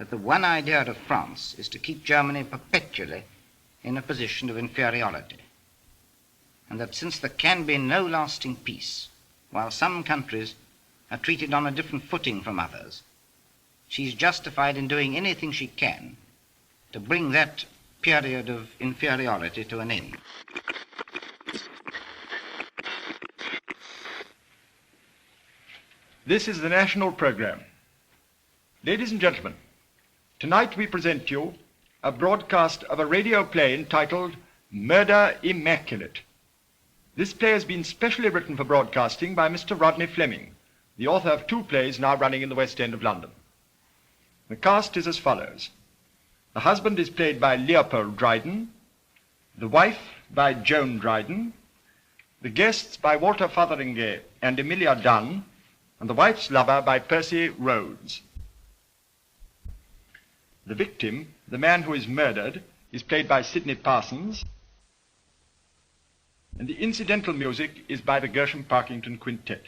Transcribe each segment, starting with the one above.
that the one idea of France is to keep Germany perpetually in a position of inferiority, and that since there can be no lasting peace, while some countries are treated on a different footing from others, she is justified in doing anything she can to bring that period of inferiority to an end. This is the national program. Ladies and gentlemen, tonight we present you a broadcast of a radio play entitled Murder Immaculate. This play has been specially written for broadcasting by Mr. Rodney Fleming, the author of 2 plays now running in the West End of London. The cast is as follows. The husband is played by Leopold Dryden, the wife by Joan Dryden, the guests by Walter Fotheringay and Emilia Dunn, and the wife's lover by Percy Rhodes. The victim, the man who is murdered, is played by Sidney Parsons, and the incidental music is by the Gershom-Parkington Quintet.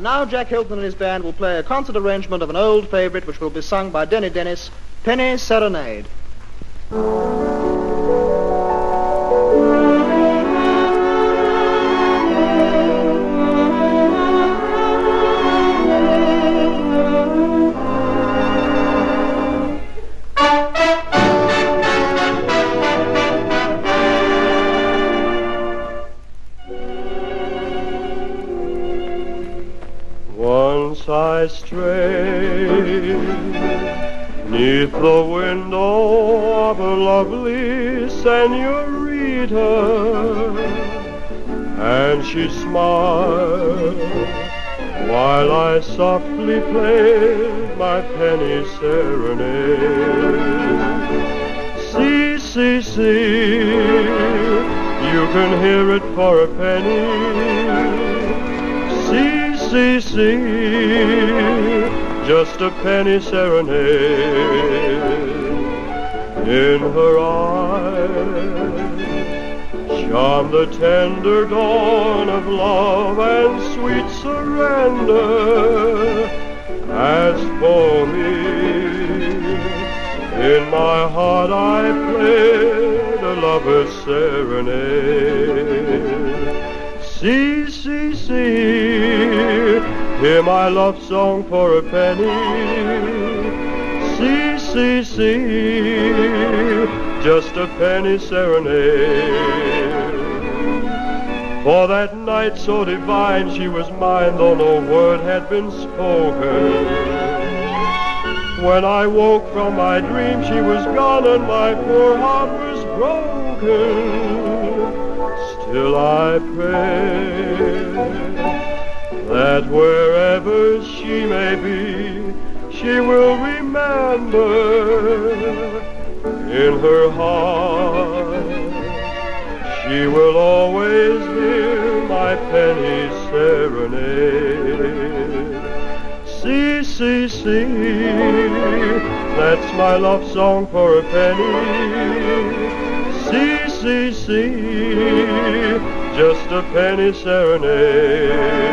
now Jack Hilton and his band will play a concert arrangement of an old favourite which will be sung by Denny Dennis, Penny Serenade. Once I strayed 'neath the window of a lovely senorita, and she smiled while I softly played my penny serenade. See, see, see, you can hear it for a penny. See, see, see, just a penny serenade. In her eyes shone the tender dawn of love and sweet surrender. As for me, in my heart I played a lover's serenade. See, see, see, hear my love song for a penny. See, see, see, just a penny serenade. For that night so divine she was mine, though no word had been spoken. When I woke from my dream she was gone and my poor heart was broken. Still I pray that wherever she may be, she will remember in her heart. She will always hear my penny serenade. See, see, see, that's my love song for a penny. See, see, see, just a penny serenade.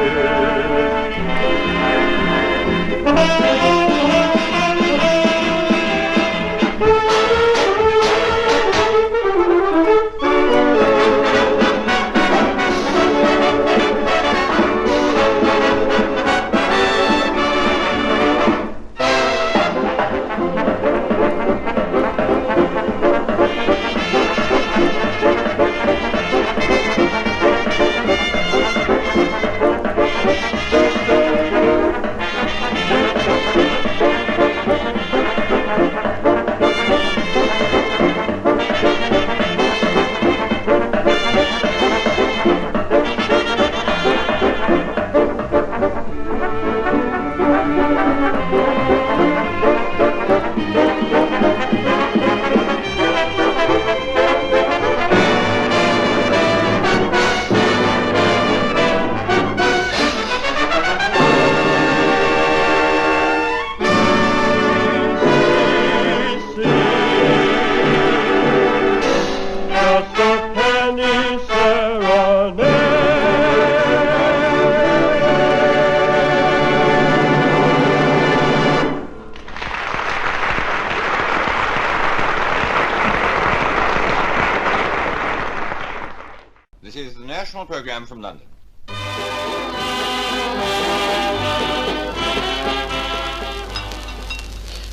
This is the national programme from London.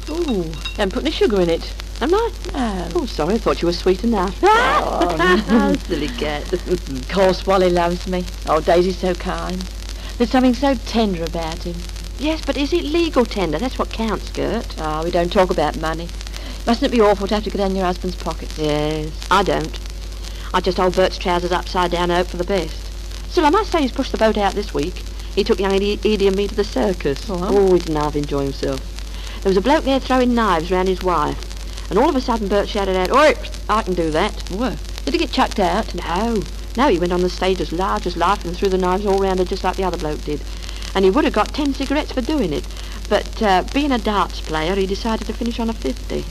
Ooh, haven't put any sugar in it. Am I? Oh, sorry, I thought you were sweet enough. Oh, silly cat. Of course, Wally loves me. Oh, Daisy's so kind. There's something so tender about him. Yes, but is it legal tender? That's what counts, Gert. Oh, we don't talk about money. Mustn't it be awful to have to go down your husband's pockets? Yes, I don't. I just hold Bert's trousers upside down and hope for the best. Still, I must say he's pushed the boat out this week. He took young Edie and me to the circus. Oh, he didn't half enjoy himself. There was a bloke there throwing knives round his wife. And all of a sudden Bert shouted out, "Oi, I can do that." What? Did he get chucked out? No, he went on the stage as large as life and threw the knives all round her just like the other bloke did. And he would have got 10 cigarettes for doing it. But being a darts player, he decided to finish on a 50.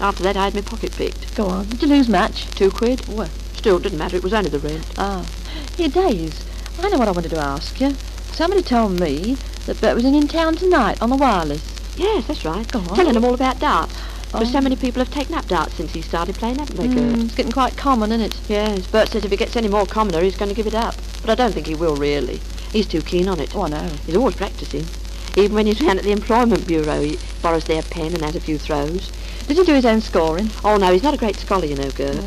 After that, I had my pocket picked. Go on. Did you lose much? £2. What? Still, it didn't matter. It was only the rent. Ah. Here, Days, I know what I wanted to ask you. Somebody told me that Bert was in town tonight on the wireless. Yes, that's right. Go on. Telling them all about darts. Because Oh. so many people have taken up darts since he started playing, haven't they, Gert? It's getting quite common, isn't it? Yes, Bert says if it gets any more commoner, he's going to give it up. But I don't think he will, really. He's too keen on it. Oh, I know. He's always practising. Even when he's round at the Employment Bureau, he borrows their pen and has a few throws. Did he do his own scoring? Oh, no, he's not a great scholar, you know, Gert.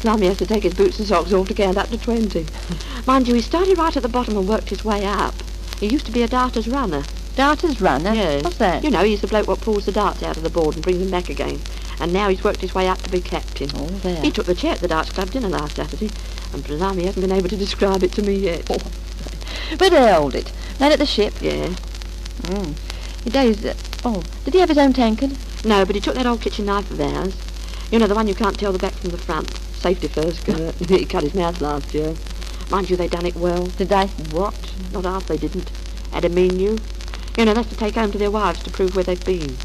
Blimey, he has to take his boots and socks off to count up to 20. Mind you, he started right at the bottom and worked his way up. He used to be a darter's runner. Darter's runner? Yes. What's that? You know, he's the bloke what pulls the darts out of the board and brings them back again. And now he's worked his way up to be captain. Oh, there. He took the chair at the darts club dinner last Saturday, and blimey, he hasn't been able to describe it to me yet. But they hold it. Then at the ship. Yeah. He does. Did he have his own tankard? No, but he took that old kitchen knife of ours. You know, the one you can't tell the back from the front. Safety first, Gert. He cut his mouth last year. Mind you, they done it well. Did they? What? Not half they didn't. Had a menu. You know, that's to take home to their wives to prove where they've been.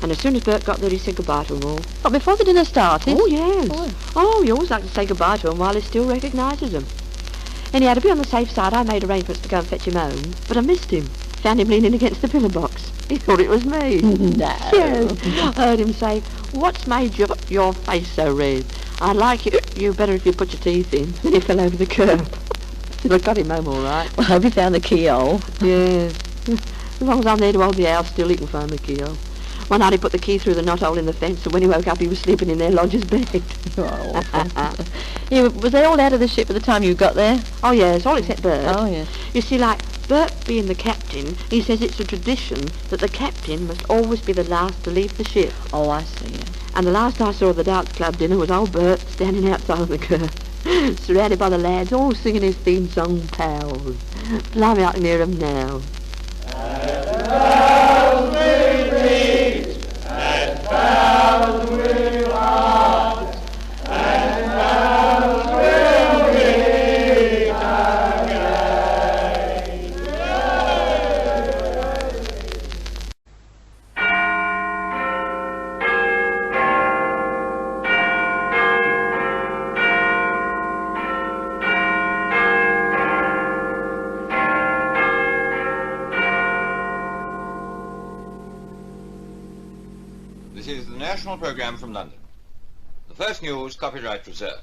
And as soon as Bert got there, he said goodbye to them all. What, before the dinner started? Oh, yes. Oh. Oh, he always likes to say goodbye to them while he still recognises them. Anyhow, to be on the safe side, I made arrangements to go and fetch him home, but I missed him. Found him leaning against the pillar box. He thought it was me. No. Yes. I heard him say, "What's made your face so red? I'd like you better if you put your teeth in." Then he fell over the curb. I got him home all right. Well, I hope you found the keyhole. Yes. As long as I'm there to hold the house still, he can find the keyhole. One night he put the key through the knothole in the fence, and when he woke up, he was sleeping in their lodger's bed. Was they all out of the ship at the time you got there? Oh, yes, all except Bert. Oh, yes. You see, like, Bert being the captain, he says it's a tradition that the captain must always be the last to leave the ship. Oh, I see, yeah. And the last I saw of the dance club dinner was old Bert standing outside on the curb, surrounded by the lads, all singing his theme song, Pals. Blimey, I can hear 'em now. This is the national programme from London. The first news, copyright reserved.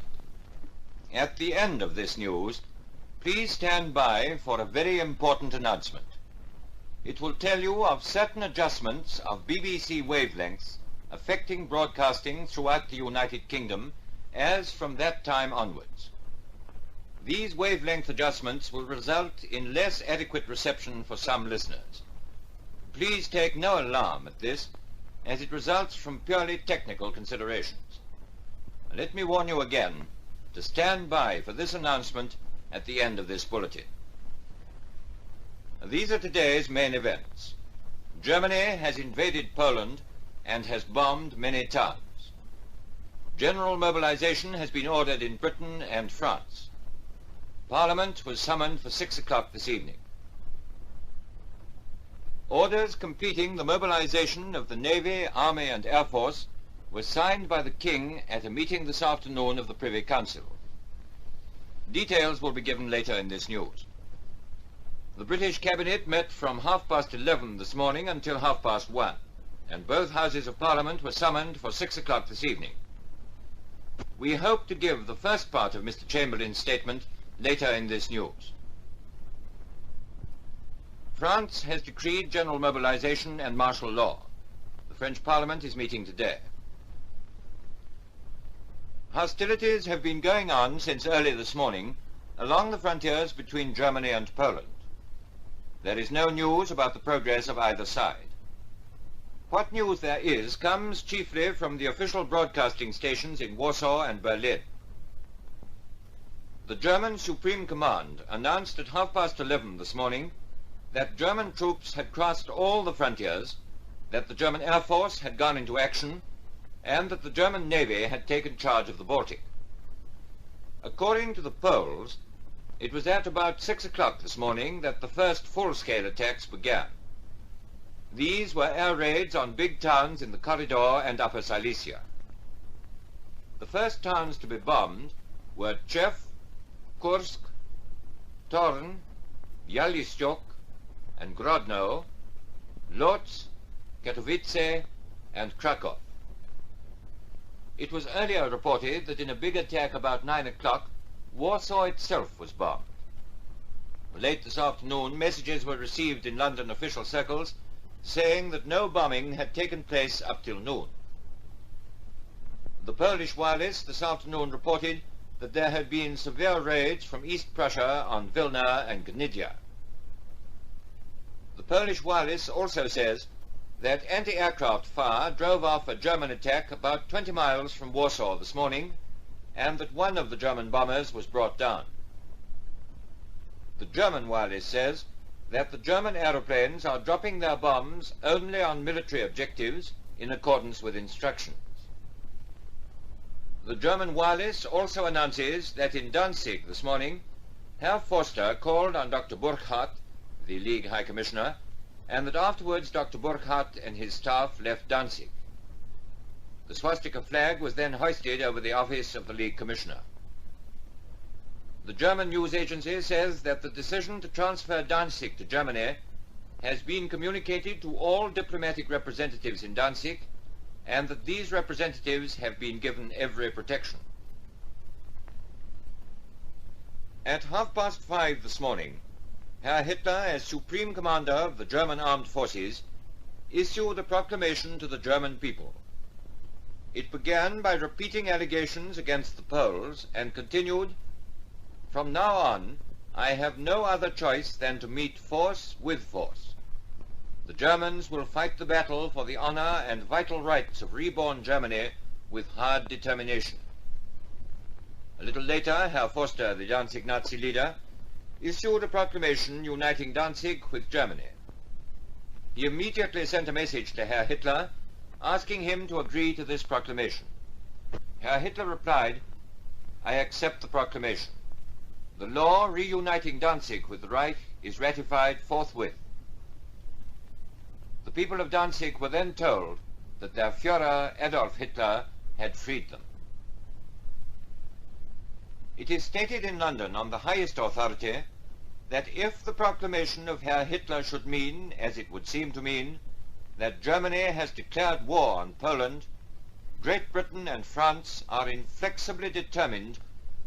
At the end of this news, please stand by for a very important announcement. It will tell you of certain adjustments of BBC wavelengths affecting broadcasting throughout the United Kingdom as from that time onwards. These wavelength adjustments will result in less adequate reception for some listeners. Please take no alarm at this, as it results from purely technical considerations. Let me warn you again to stand by for this announcement at the end of this bulletin. These are today's main events. Germany has invaded Poland and has bombed many towns. General mobilization has been ordered in Britain and France. Parliament was summoned for 6 o'clock this evening. Orders completing the mobilization of the Navy, Army and Air Force were signed by the King at a meeting this afternoon of the Privy Council. Details will be given later in this news. The British Cabinet met from 11:30 this morning until 1:30, and both Houses of Parliament were summoned for 6 o'clock this evening. We hope to give the first part of Mr. Chamberlain's statement later in this news. France has decreed general mobilization and martial law. The French Parliament is meeting today. Hostilities have been going on since early this morning along the frontiers between Germany and Poland. There is no news about the progress of either side. What news there is comes chiefly from the official broadcasting stations in Warsaw and Berlin. The German Supreme Command announced at 11:30 this morning that German troops had crossed all the frontiers, that the German Air Force had gone into action, and that the German Navy had taken charge of the Baltic. According to the Poles, it was at about 6 o'clock this morning that the first full-scale attacks began. These were air raids on big towns in the Corridor and Upper Silesia. The first towns to be bombed were Chef, Kursk, Torn, Bialystok and Grodno, Lodz, Katowice and Krakow. It was earlier reported that in a big attack about 9 o'clock, Warsaw itself was bombed. Late this afternoon, messages were received in London official circles saying that no bombing had taken place up till noon. The Polish wireless this afternoon reported that there had been severe raids from East Prussia on Vilna and Gnidia. The Polish wireless also says that anti-aircraft fire drove off a German attack about 20 miles from Warsaw this morning, and that one of the German bombers was brought down. The German wireless says that the German aeroplanes are dropping their bombs only on military objectives in accordance with instructions. The German wireless also announces that in Danzig this morning, Herr Forster called on Dr. Burkhardt, the League High Commissioner, and that afterwards Dr. Burkhardt and his staff left Danzig. The swastika flag was then hoisted over the office of the League Commissioner. The German news agency says that the decision to transfer Danzig to Germany has been communicated to all diplomatic representatives in Danzig, and that these representatives have been given every protection. At 5:30 this morning, Herr Hitler, as Supreme Commander of the German Armed Forces, issued a proclamation to the German people. It began by repeating allegations against the Poles and continued, "From now on, I have no other choice than to meet force with force. The Germans will fight the battle for the honor and vital rights of reborn Germany with hard determination." A little later, Herr Forster, the Danzig Nazi leader, issued a proclamation uniting Danzig with Germany. He immediately sent a message to Herr Hitler asking him to agree to this proclamation. Herr Hitler replied, "I accept the proclamation. The law reuniting Danzig with the Reich is ratified forthwith." The people of Danzig were then told that their Führer Adolf Hitler had freed them. It is stated in London on the highest authority that if the proclamation of Herr Hitler should mean, as it would seem to mean, that Germany has declared war on Poland, Great Britain and France are inflexibly determined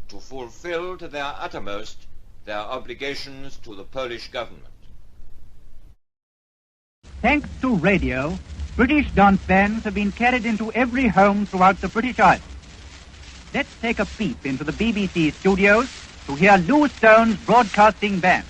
to fulfill to their uttermost their obligations to the Polish government. Thanks to radio, British dance bands have been carried into every home throughout the British Isles. Let's take a peep into the BBC studios to hear Lou Stone's broadcasting band.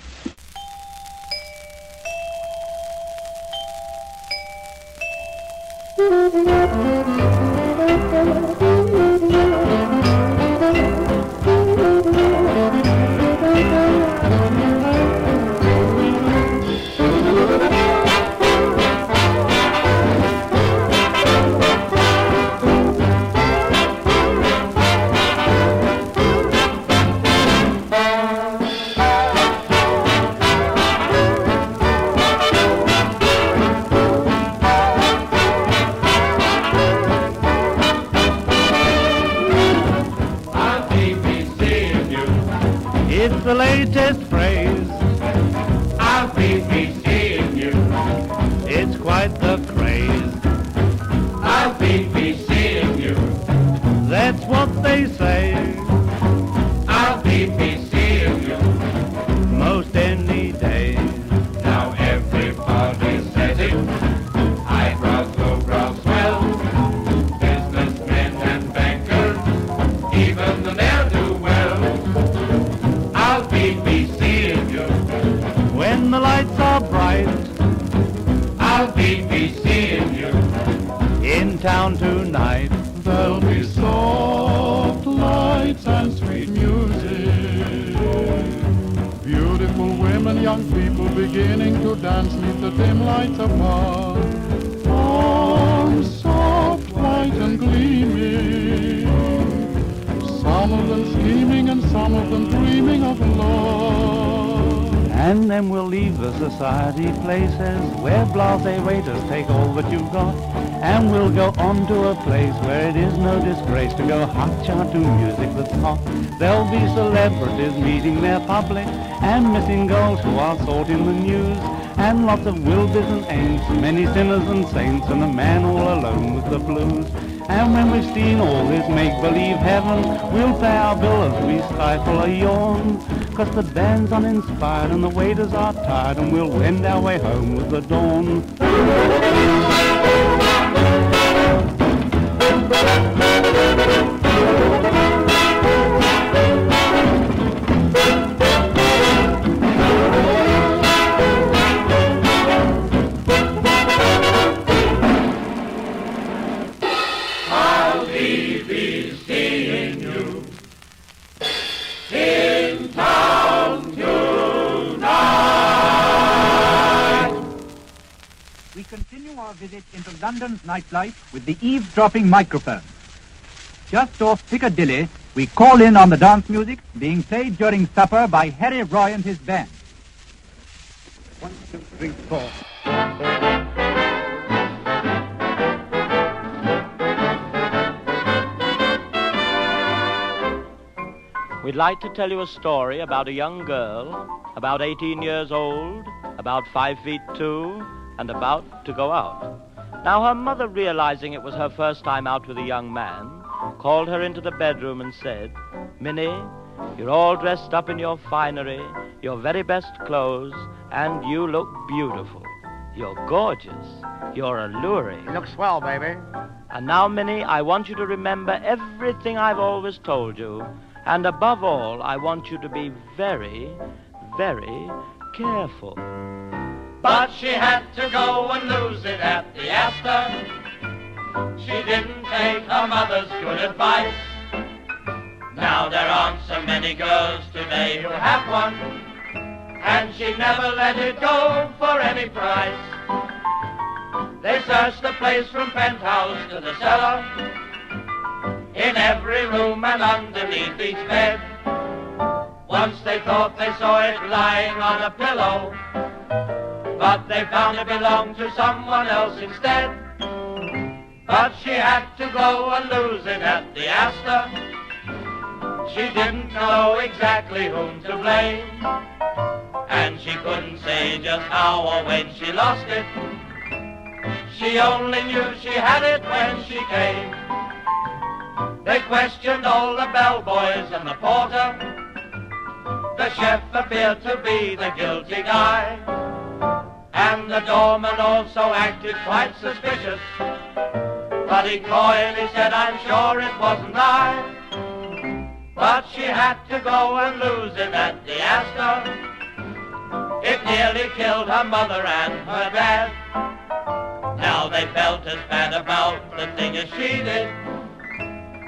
It's the latest phrase. I'll be seeing you. It's quite the craze. I'll be seeing you. That's what they say. I'll be seeing you. Most any day. Now everybody says it. Eyebrows, lowbrows, swell. Businessmen and bankers, even the ne'er-do-well. I'll be seeing you. When the lights are bright, I'll be seeing you. in town tonight, There'll be soft lights and sweet music. Beautiful women, young people beginning to dance neath the dim lights apart. Arms soft, white and gleaming. Some of them scheming and some of them dreaming of love. and then we'll leave the society places where blasé waiters take all that you've got. And we'll go on to a place where it is no disgrace to go hot-cha to music that's hot. There'll be celebrities meeting their public and missing girls who are sought in the news. And lots of Wilburys and Aints, many sinners and saints, and a man all alone with the blues. And when we've seen all this make-believe heaven, we'll pay our bill as we stifle a yawn. 'Cause the band's uninspired and the waiters are tired, and we'll wend our way home with the dawn. We continue our visit into London's nightlife with the eavesdropping microphone. Just off Piccadilly, we call in on the dance music being played during supper by Harry Roy and his band. 1, 2, 3, 4. We'd like to tell you a story about a young girl, about 18 years old, about 5 feet 2, and about to go out. Now, her mother, realizing it was her first time out with a young man, called her into the bedroom and said, "Minnie, you're all dressed up in your finery, your very best clothes, and you look beautiful. You're gorgeous. You're alluring. You look swell, baby. And now, Minnie, I want you to remember everything I've always told you. And above all, I want you to be very, very careful." But she had to go and lose it at the Astor. She didn't take her mother's good advice. Now there aren't so many girls today who have one, and she never let it go for any price. They searched the place from penthouse to the cellar, in every room and underneath each bed. Once they thought they saw it lying on a pillow, but they found it belonged to someone else instead. But she had to go and lose it at the Astor. She didn't know exactly whom to blame, and she couldn't say just how or when she lost it. She only knew she had it when she came. They questioned all the bellboys and the porter. The chef appeared to be the guilty guy, and the doorman also acted quite suspicious. But he coyly said, "I'm sure it wasn't I." But she had to go and lose it at the Astor. It nearly killed her mother and her dad. Now they felt as bad about the thing as she did.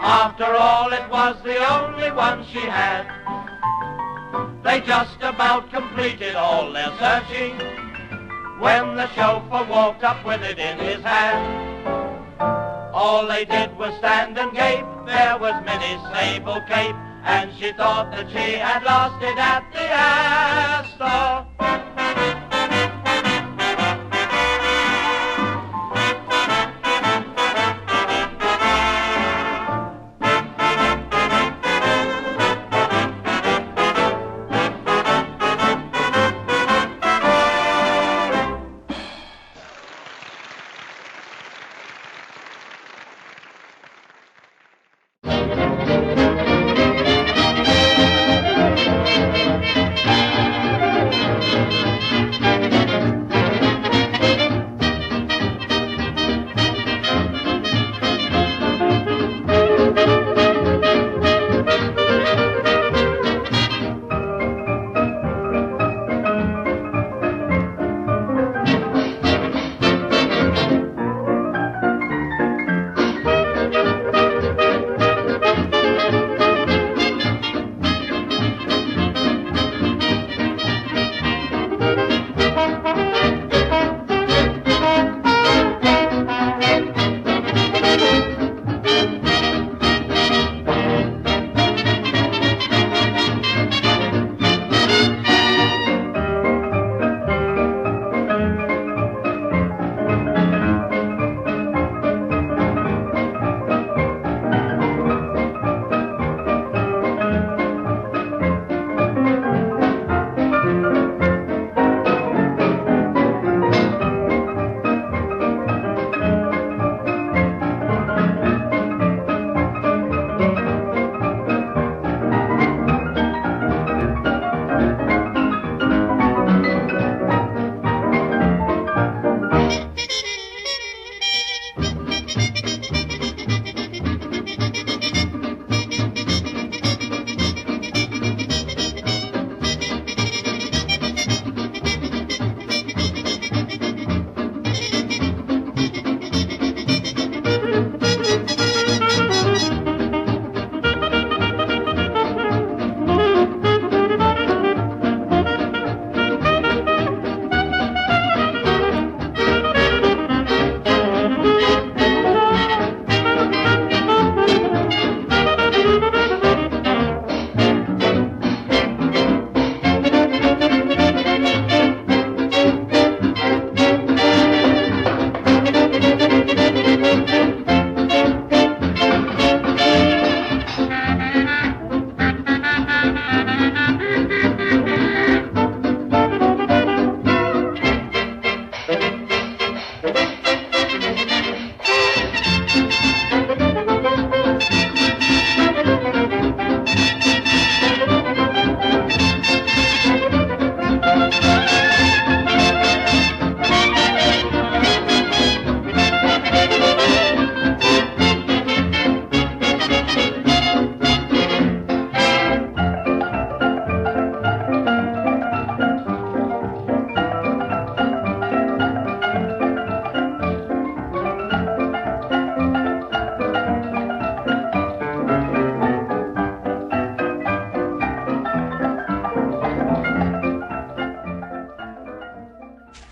After all, it was the only one she had. They just about completed all their searching when the chauffeur walked up with it in his hand. All they did was stand and gape. There was Minnie's sable cape, and she thought that she had lost it at the Astor.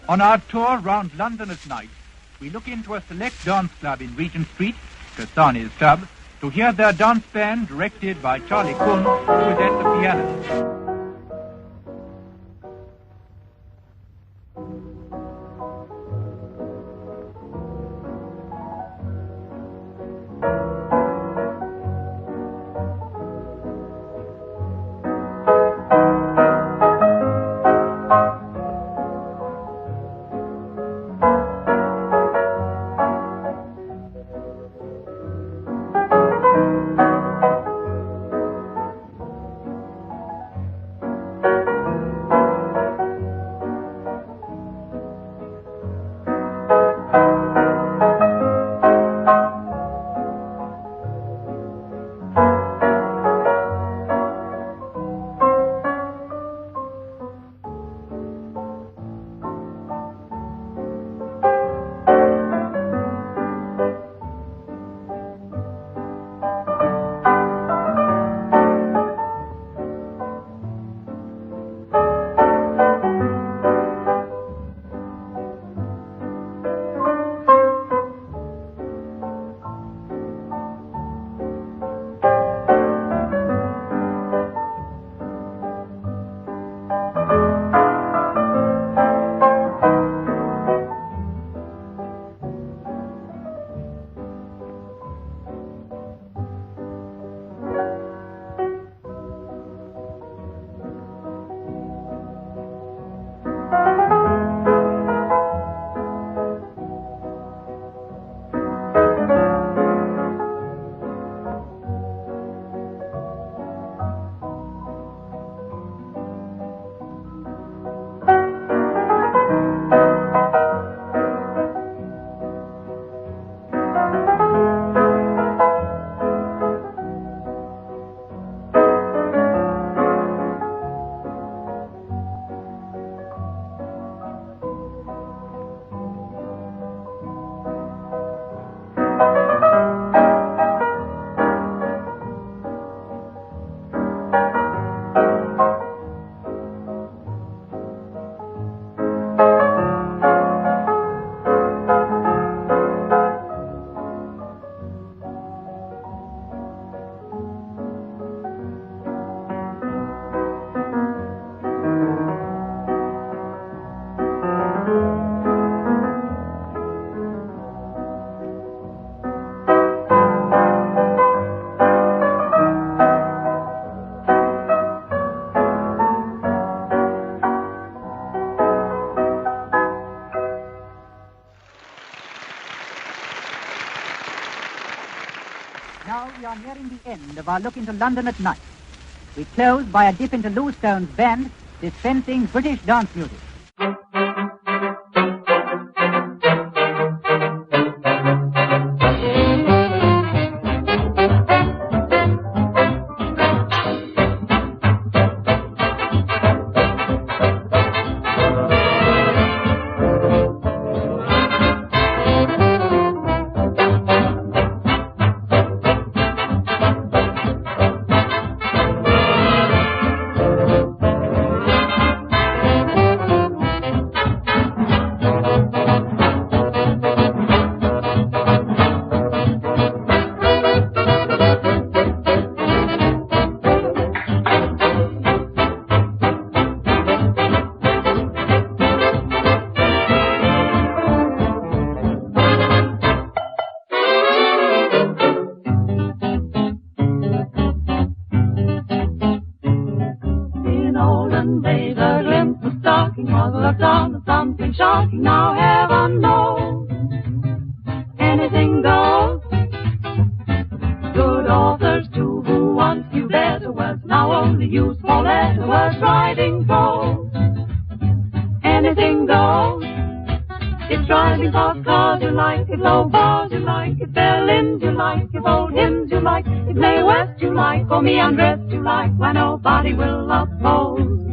On our tour round London at night, we look into a select dance club in Regent Street, Kasani's Tub, to hear their dance band, directed by Charlie Kuhn, who is at the piano. Now we are nearing the end of our look into London at night. We close by a dip into Lou Stone's band, dispensing British dance music. shocking, now heaven knows anything goes. Good authors too, who once knew better words, now only use four-letter words, writing prose. Anything goes. It's driving fast cars you like it, low bars you like it, violins you like it, old hymns you like it, Mae West you like, or me undressed you like, why nobody will oppose.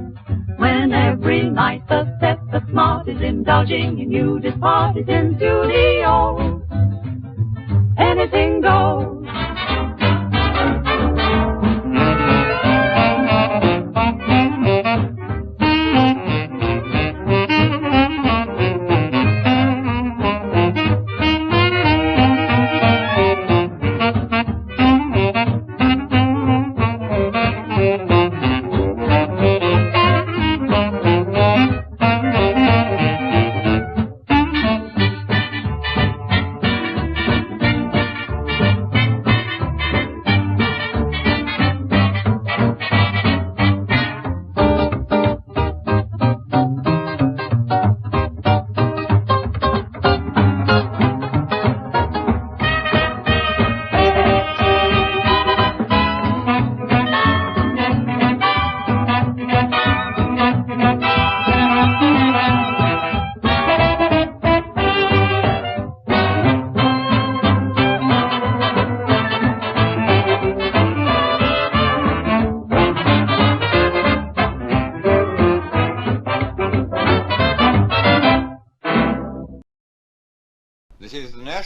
When every night the set that's smart is indulging in nudist parties in studios, anything goes.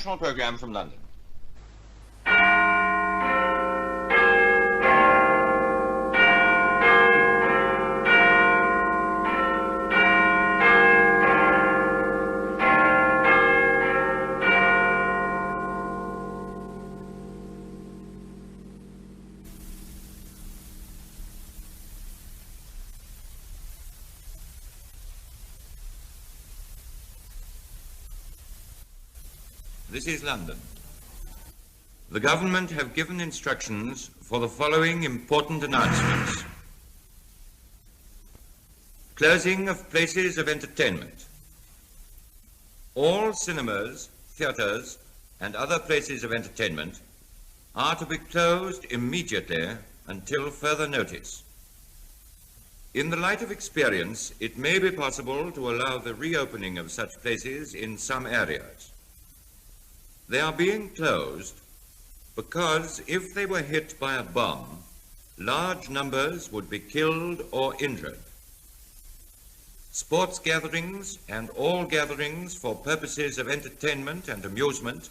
national programme from London. This is London. The government have given instructions for the following important announcements. Closing of places of entertainment. All cinemas, theatres, and other places of entertainment are to be closed immediately until further notice. In the light of experience, it may be possible to allow the reopening of such places in some areas. They are being closed because if they were hit by a bomb, large numbers would be killed or injured. Sports gatherings and all gatherings for purposes of entertainment and amusement,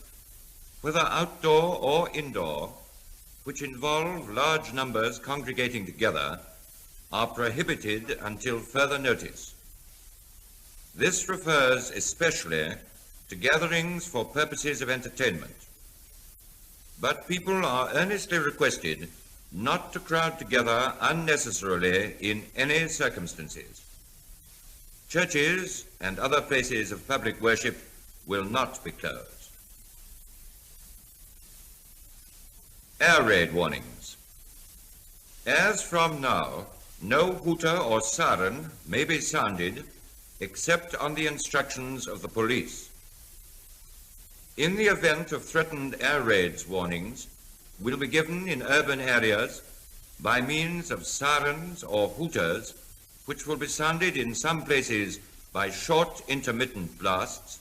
whether outdoor or indoor, which involve large numbers congregating together, are prohibited until further notice. This refers especially to gatherings for purposes of entertainment. But people are earnestly requested not to crowd together unnecessarily in any circumstances. Churches and other places of public worship will not be closed. Air raid warnings. As from now, no hooter or siren may be sounded except on the instructions of the police. In the event of threatened air raids, warnings will be given in urban areas by means of sirens or hooters, which will be sounded in some places by short intermittent blasts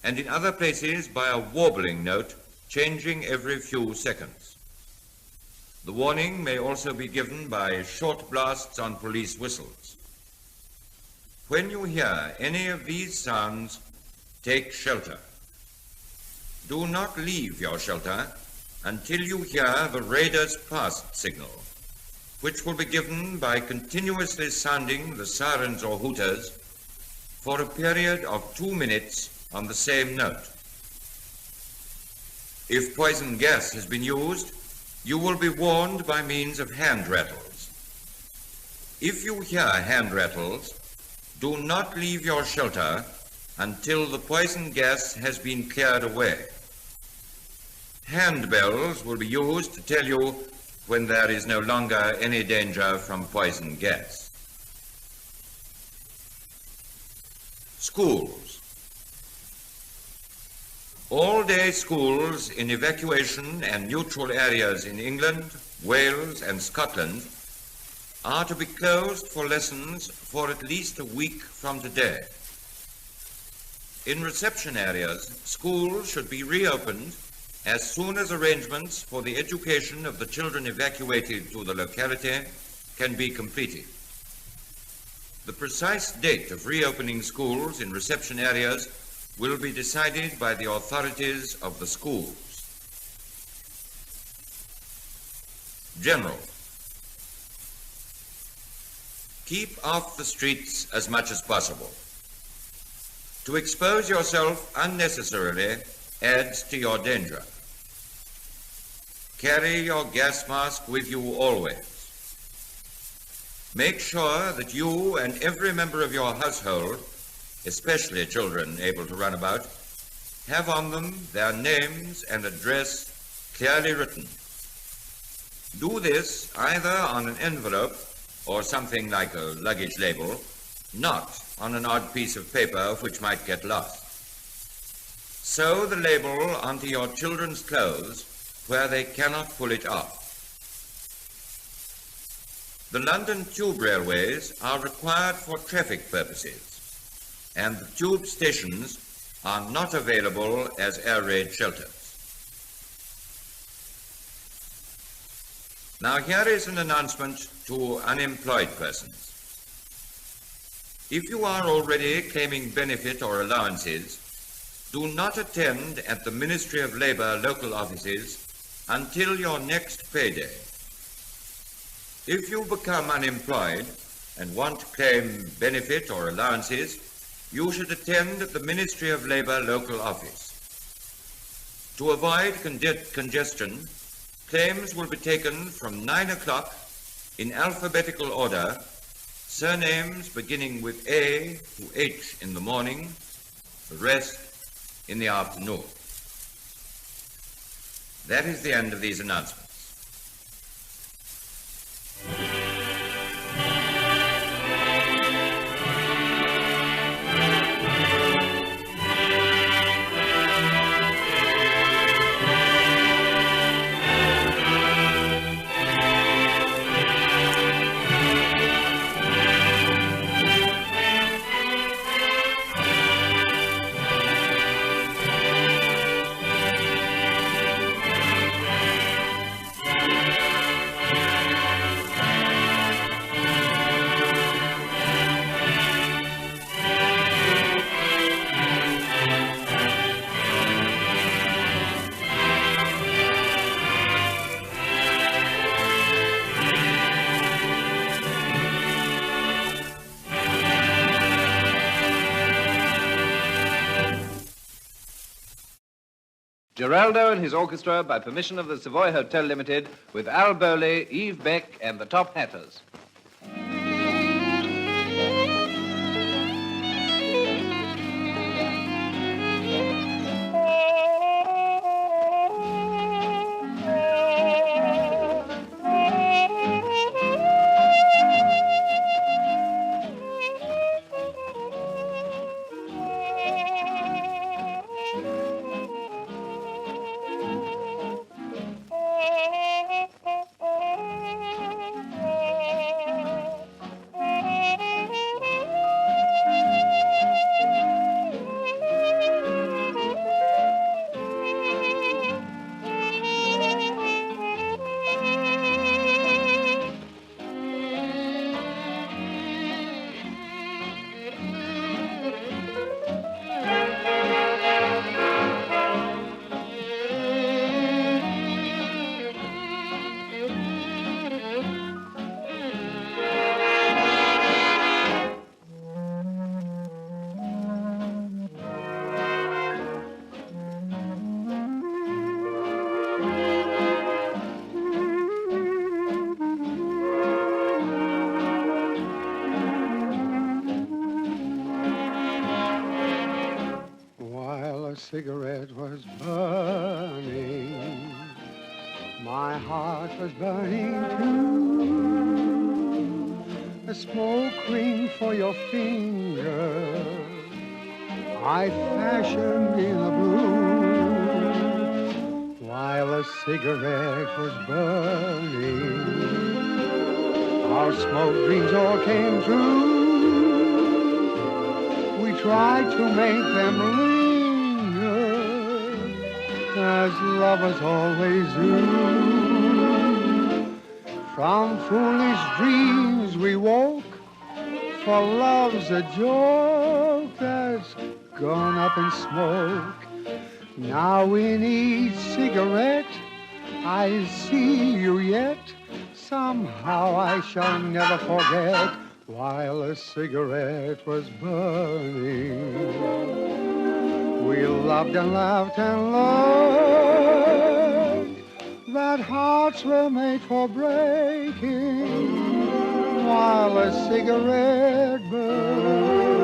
and in other places by a warbling note changing every few seconds. The warning may also be given by short blasts on police whistles. When you hear any of these sounds, take shelter. Do not leave your shelter until you hear the raider's past signal, which will be given by continuously sounding the sirens or hooters for a period of 2 minutes on the same note. If poison gas has been used, you will be warned by means of hand rattles. If you hear hand rattles, do not leave your shelter until the poison gas has been cleared away. Hand bells will be used to tell you when there is no longer any danger from poison gas. Schools. All-day schools in evacuation and neutral areas in England, Wales and Scotland are to be closed for lessons for at least a week from today. In reception areas, schools should be reopened as soon as arrangements for the education of the children evacuated to the locality can be completed. The precise date of reopening schools in reception areas will be decided by the authorities of the schools. General. Keep off the streets as much as possible. To expose yourself unnecessarily adds to your danger. Carry your gas mask with you always. Make sure that you and every member of your household, especially children able to run about, have on them their names and address clearly written. Do this either on an envelope or something like a luggage label, not on an odd piece of paper which might get lost. Sew the label onto your children's clothes where they cannot pull it off. The London tube railways are required for traffic purposes, and the tube stations are not available as air raid shelters. Now here is an announcement to unemployed persons. If you are already claiming benefit or allowances, Do not attend at the Ministry of Labour local offices until your next payday. If you become unemployed and want to claim benefit or allowances, you should attend at the Ministry of Labour local office. To avoid congestion, claims will be taken from 9 o'clock in alphabetical order, surnames beginning with A to H in the morning, the rest in the afternoon. That is the end of these announcements. Geraldo and his orchestra, by permission of the Savoy Hotel Limited, with Al Bowley, Eve Beck, and the Top Hatters. Cigarette was burning, my heart was burning too. A smoke ring for your finger I fashioned in the blue, while a cigarette was burning. Our smoke rings all came true. We tried to make them linger as lovers always do. From foolish dreams we woke, for love's a joke that's gone up in smoke. Now in each cigarette I see you yet. Somehow I shall never forget, while a cigarette was burning. We loved and laughed and loved, that hearts were made for breaking, while a cigarette burned.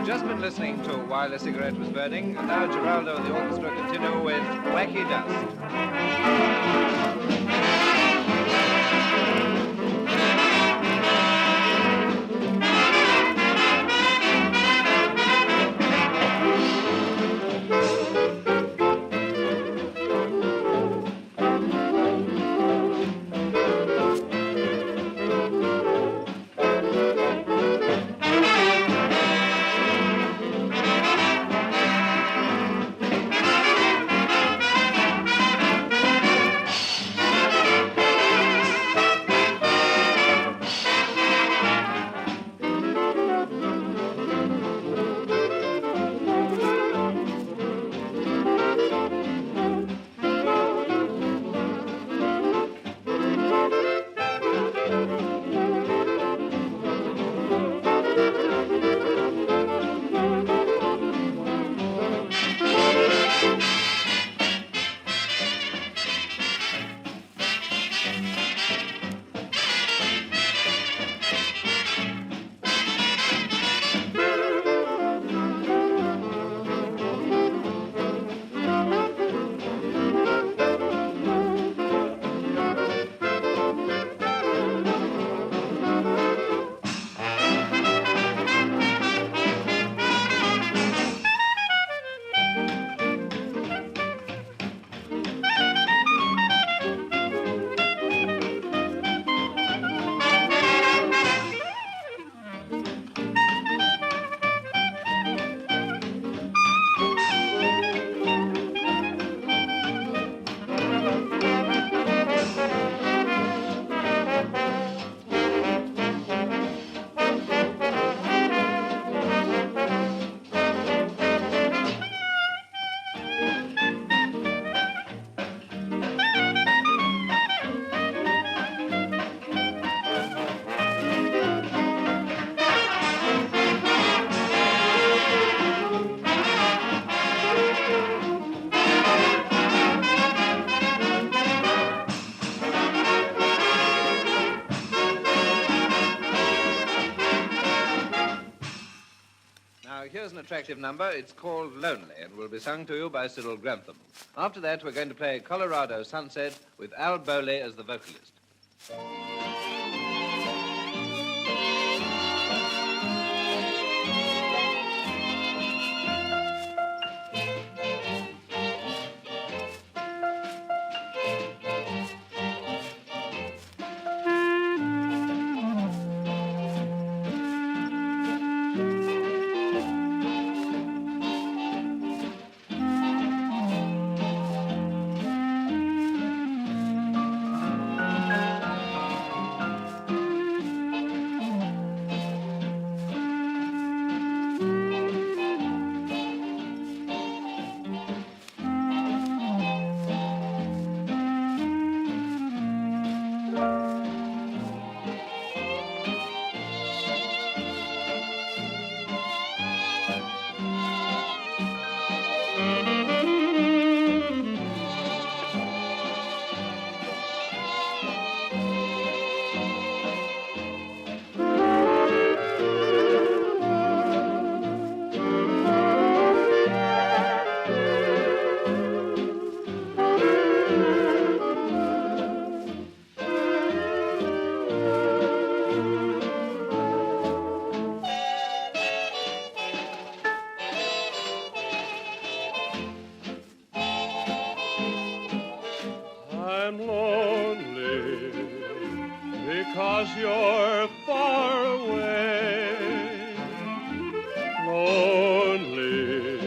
You've just been listening to While a Cigarette Was Burning, and now Geraldo and the orchestra continue with Wacky Dust. Here's an attractive number. It's called Lonely and will be sung to you by Cyril Grantham. After that, we're going to play Colorado Sunset with Al Bowley as the vocalist. I'm lonely because you're far away. Lonely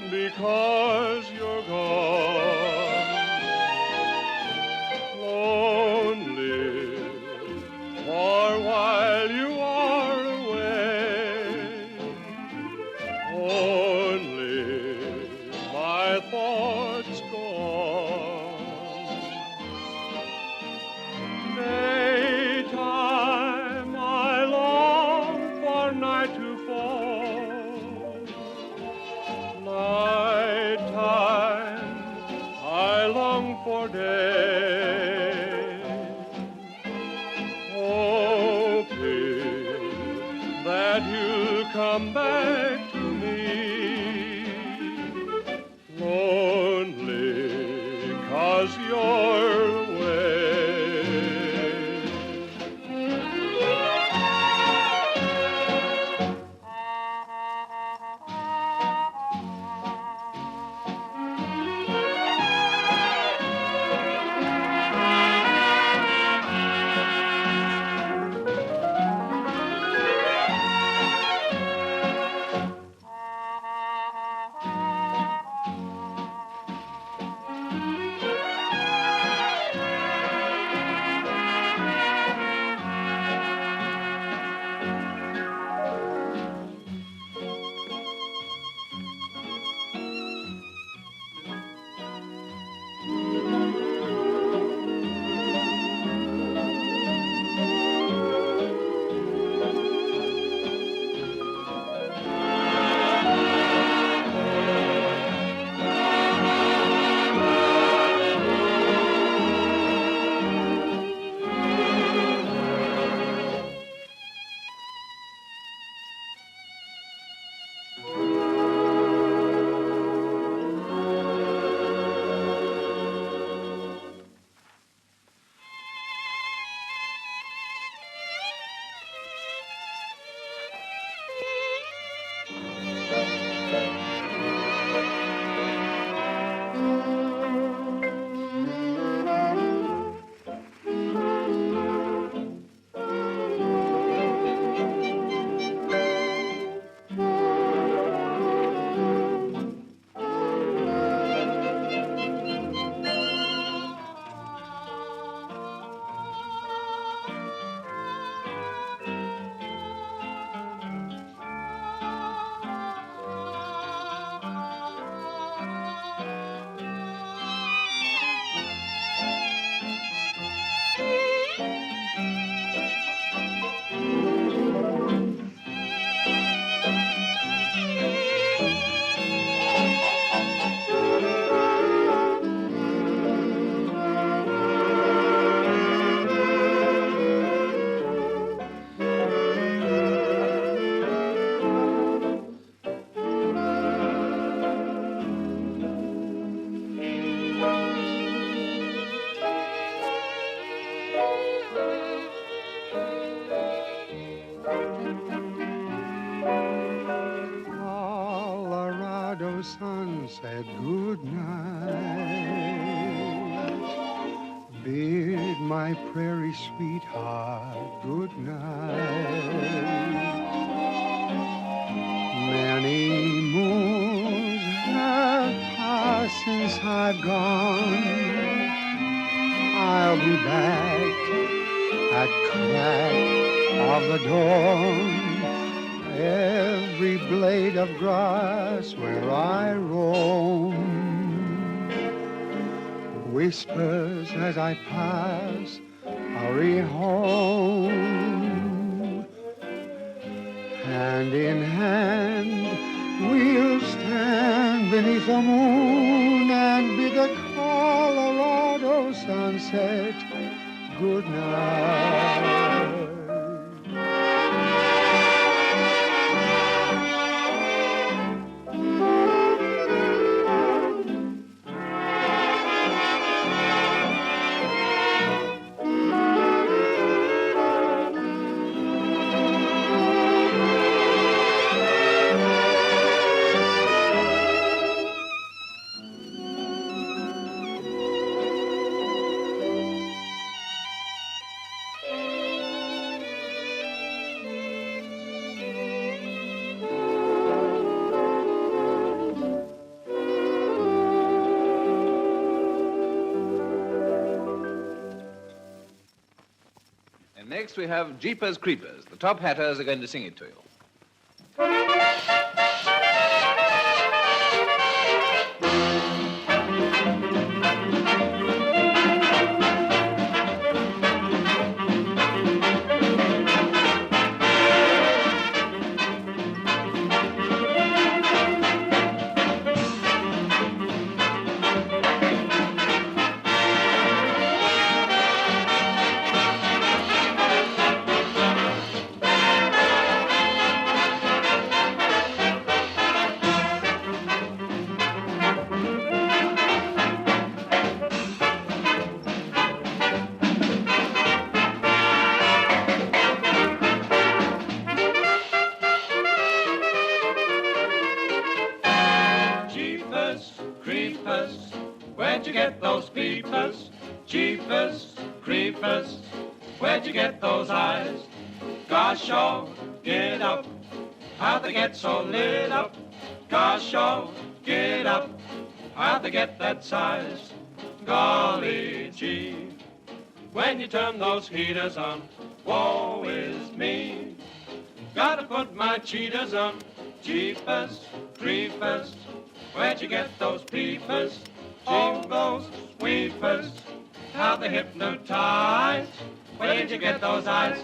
because you're gone. Lonely for while you are away. Only my thoughts go. Daytime back to me. Lonely 'cause you're away. Colorado sun said good night. Bid my prairie sweetheart good night. Many moons have passed since I've gone. I'll be back at crack of the dawn. Every blade of grass where I roam whispers as I pass, hurry home. Hand in hand we'll stand beneath the moon and bid the Colorado sunset good night. And next we have Jeepers Creepers. The Top Hatters are going to sing it to you. Where'd you get those peepers, jeepers, creepers? Where'd you get those eyes? Gosh, oh, get up. How'd they get so lit up? Gosh, oh, get up. How'd they get that size? Golly gee. When you turn those heaters on, woe is me. Gotta put my cheaters on, jeepers, creepers. Where'd you get those peepers? Oh, those weepers. How they hypnotize. Where'd you get those eyes?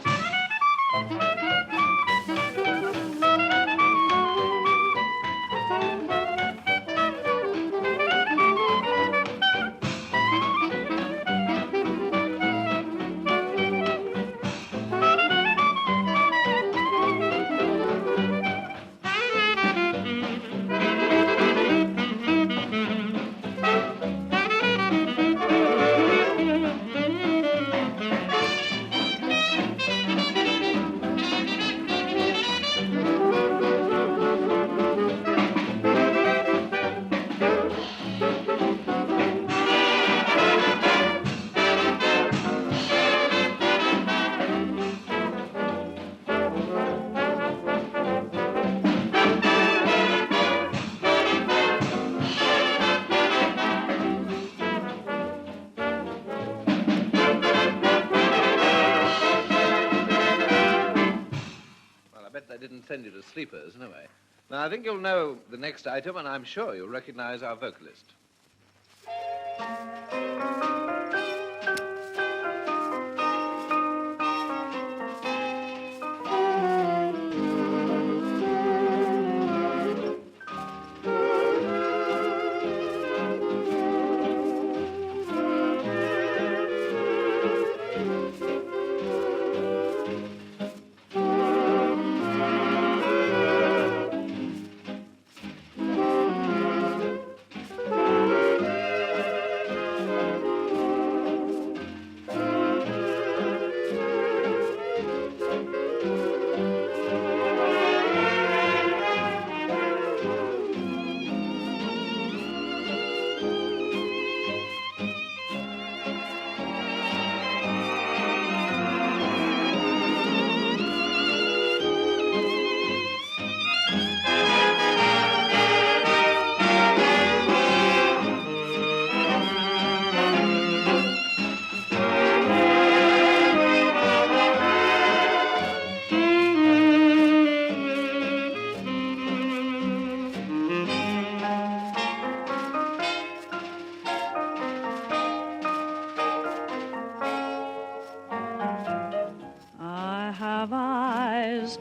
Send you to sleepers, anyway. Now, I think you'll know the next item, and I'm sure you'll recognize our vocalist.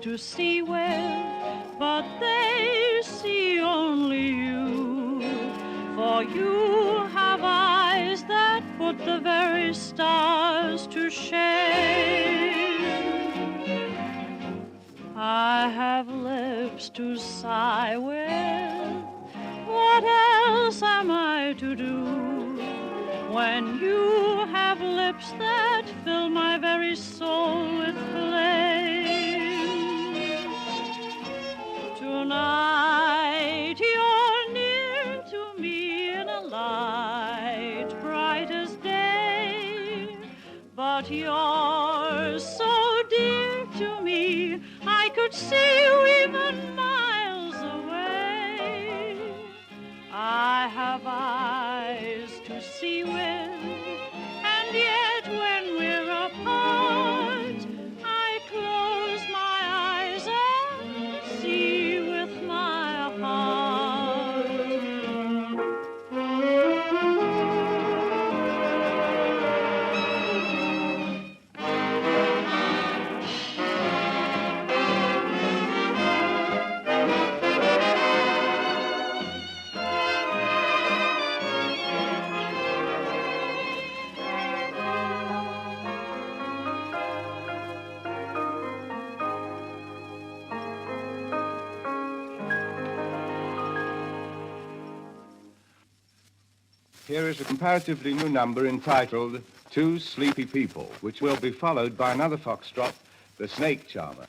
To see well, but they see only you. For you have eyes that put the very stars to shame. I have lips to sigh with. What else am I to do when you have lips that fill my very soul with flame? Tonight you're near to me in a light bright as day, but you're so dear to me I could see you even miles away. I have eyes to see with, and yet when we're apart I close my eyes and see with my heart. Here is a comparatively new number entitled Two Sleepy People, which will be followed by another foxtrot, The Snake Charmer.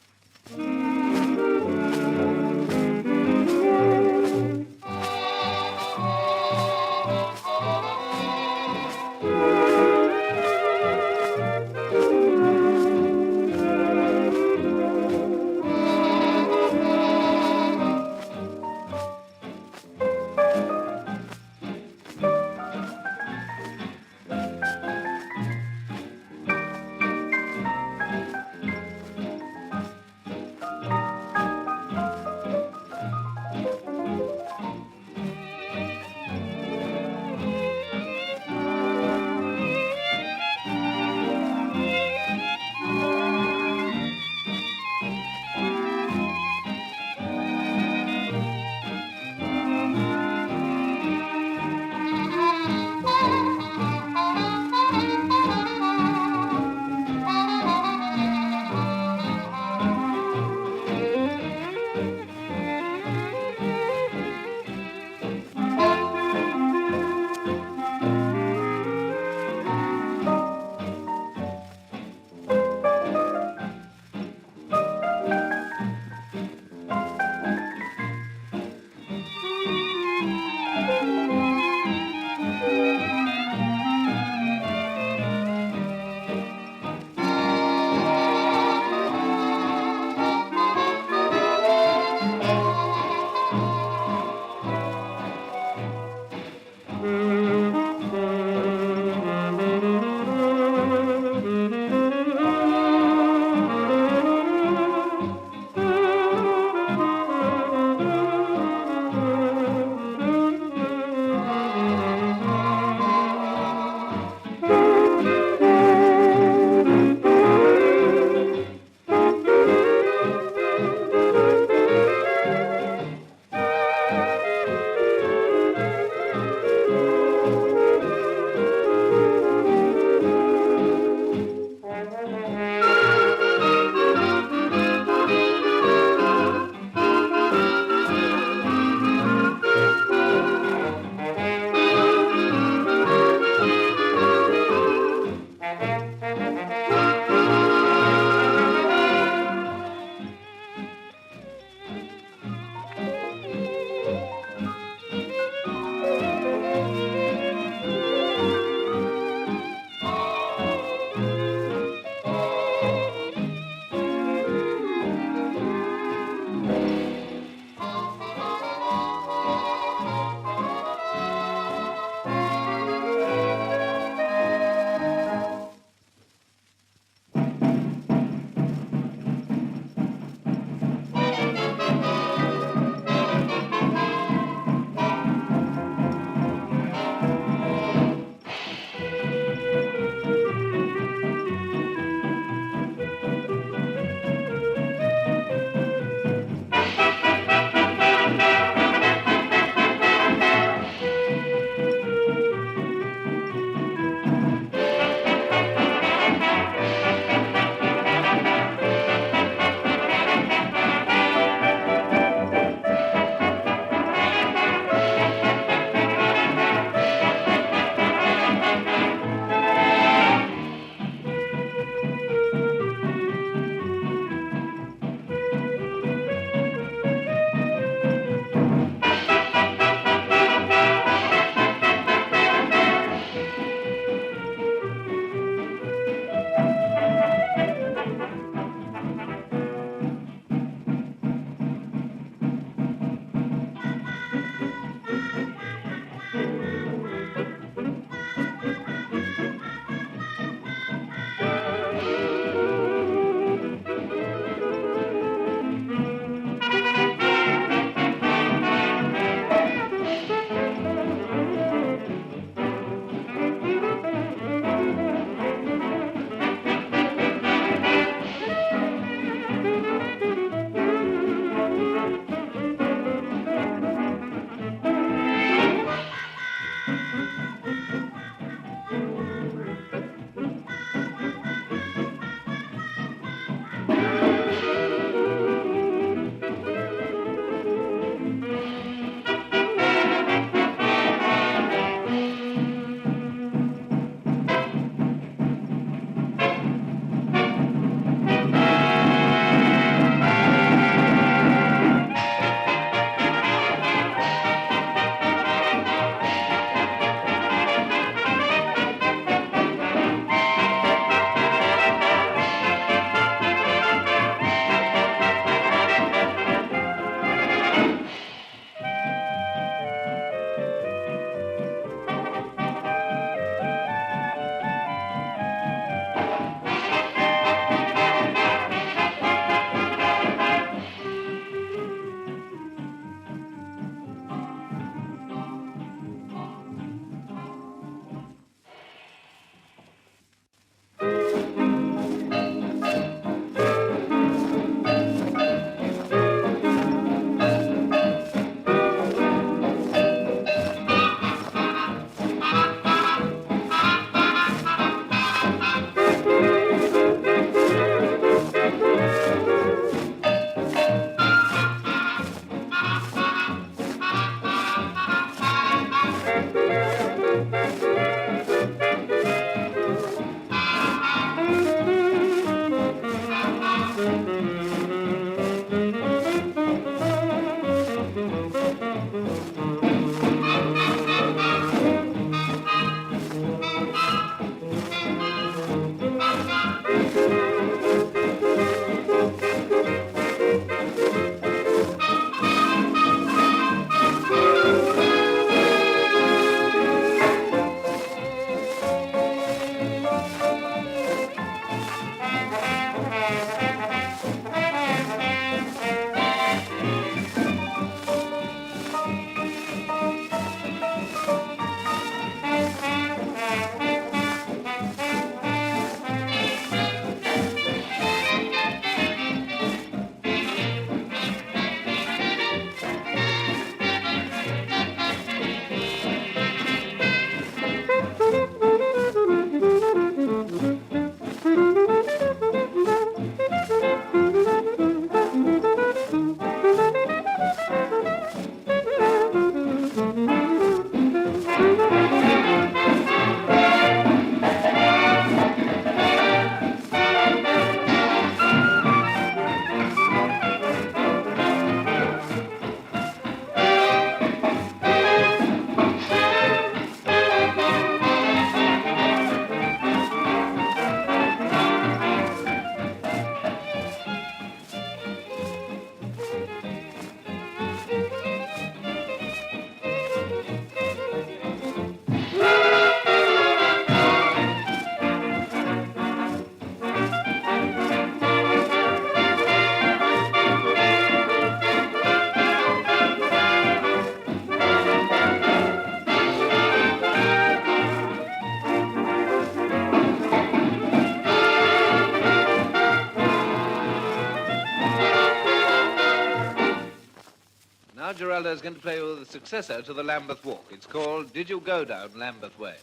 Now Geraldo's going to play you the successor to the Lambeth Walk. It's called Did You Go Down Lambeth Way?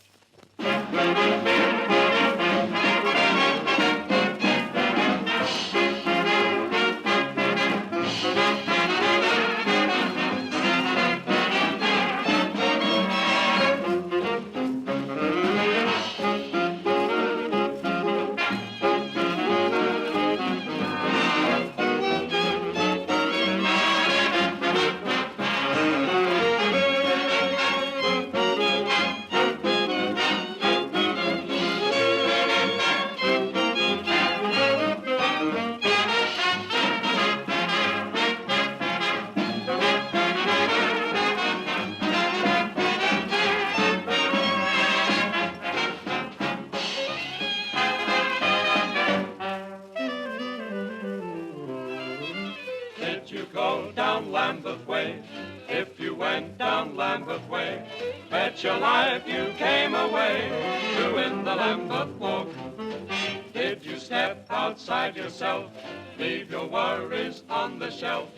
Did you go down Lambeth Way? If you went down Lambeth Way, bet your life you came away to win the Lambeth Walk. Did you step outside yourself, leave your worries on the shelf?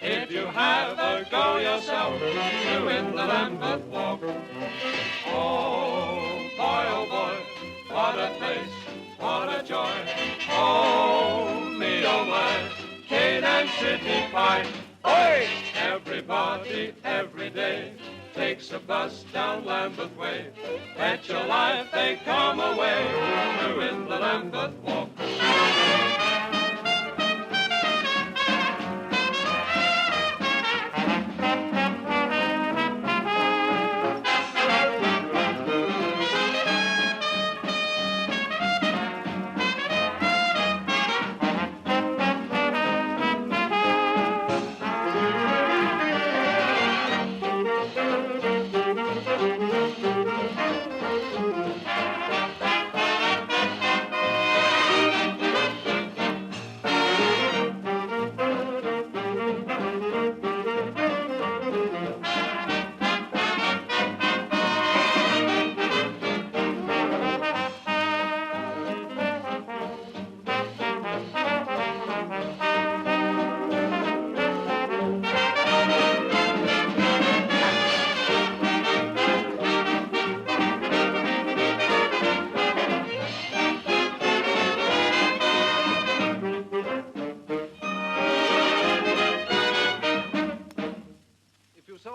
Did you have a go yourself to win the Lambeth Walk? Oh boy, what a place, what a joy. Oh me, oh my, Kate and City Pie. Oi! Everybody, every day, takes a bus down Lambeth Way. Bet your life they come away to win the Lambeth Walk.